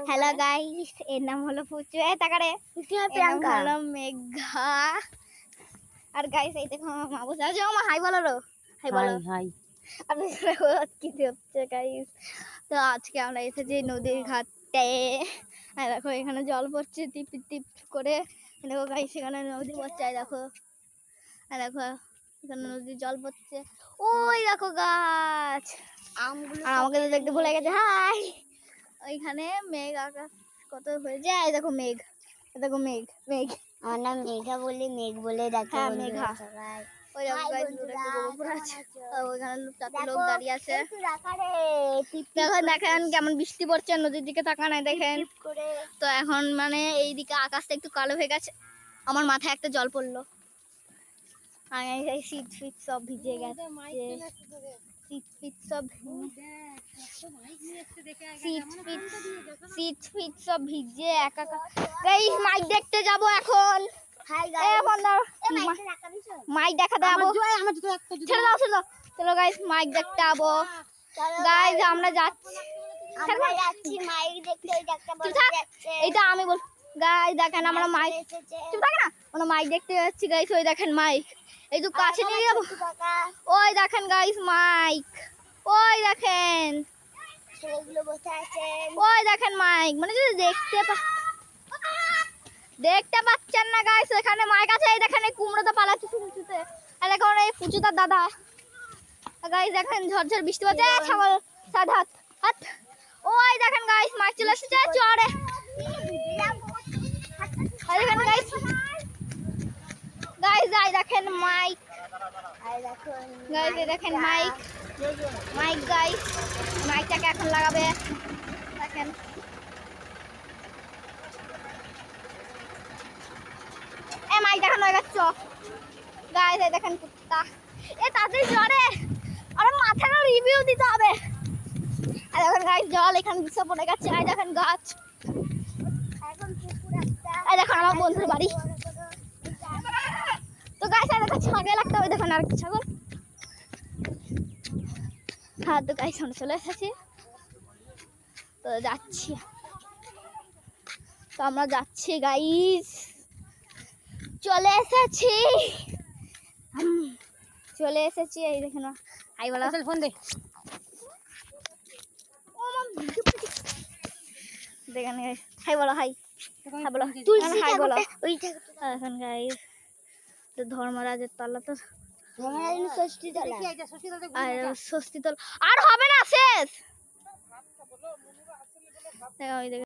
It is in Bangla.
হ্যালো গাইস, এর নাম হলো পুচু। তাকারে প্রিয়াঙ্কা হলো মেঘা। আর গাইস এই দেখো আমার মা বসে আছে। মা হাই বলো। হাই বলো। হাই। আপনি দেখো কি হচ্ছে গাইস। তো আজকে আমরা এসেছি নদীর ঘাটে। আর দেখো এখানে জল পড়ছে টিপ টিপ করে। দেখো গাইস এখানে নদী পড়ছে। দেখো আর দেখো এখানে নদীর জল পড়ছে। ওই দেখো গাছ আমগুলো। আর আমাকে তো দেখতে ভুলে গেছে। হাই। ওইখানে মেঘ আকাশ কত হয়ে যায়। দেখো মেঘ, দেখো মেঘ। মেঘ আমার নাম মেঘা বলে মেঘ বলে ডাকে মেঘা। ওই দেখো গাইস একটা গোবর আছে। ওইখানে লোক দাঁড়িয়ে আছে। দেখো দেখেন কেমন বৃষ্টি পড়ছে, নদীর দিকে তাকান নাই দেখেন। তো এখন মানে এইদিকে আকাশটা একটু কালো হয়ে গেছে। আমার মাথায় একটা জল পড়লো। আমি শীত ফিট সব ভিজে গেছে। সব ভিজে একাকার। গাইস মাইক দেখতে যাব এখন। মাইক দেখা দেবো। চলো গাইস মাইক দেখতে যাবো। গাইস আমরা যাচ্ছি মাইক দেখতে। এইটা আমি বল। গাইস দেখেন আমরা মাইক চুপ থাকে না, আমরা মাইক দেখতে যাচ্ছি গাইস। ওই দেখেন মাইক, এই তো কাছে নিয়ে যাবো। ওই দেখেন গাইস মাইক, ওই দেখেন ছেলেগুলো বসে আছে। ওই দেখেন মাইক, মানে যদি দেখতে পাচ্ছেন না গাইস, এখানে মাইক আছে। এই দেখেন এই কুমড়োটা পালাচ্ছে ছুটে। আর দেখুন এই পুচুদার দাদা। গাইস দেখেন ঝরঝর বৃষ্টি হচ্ছে। ছাগল সাত হাত হাত। ওই দেখেন গাইস মাইক চলে এসেছে চড়ে। দেখেন গাইস, গাইস যাই দেখেন মাইক। গাইস দেখেন মাইক, মাইক গাইস। মাইকটাকে এখন লাগাবে দেখেন। মাইক দেখানো হয়ে গেছে। গাইস এই দেখেন কুত্তা। তাদের জ্বরে আরে মাথাটা রিভিউ দিতে হবে। আর দেখেন গাইস জল এখানে দিশা পড়ে গেছে। আর দেখেন গাছ। আর দেখেন আমার বন্ধুর বাড়ি। তো গাইস আর একটা ছাগল লাগতে হবে। দেখেন আর একটা ছাগল। হ্যাঁ তো গাইস আমরা চলে এসেছি। তো যাচ্ছি, তো আমরা যাচ্ছি গাইস। চলে এসেছি, চলে এসেছি। এই দেখেন হাই বলা ফোন দে। দেখেন হাই বলো। হাই বলো। হাই বলো। এখন গাইস ধর্মরাজের তলা তো ষষ্ঠী তলা আর হবে না শেষ।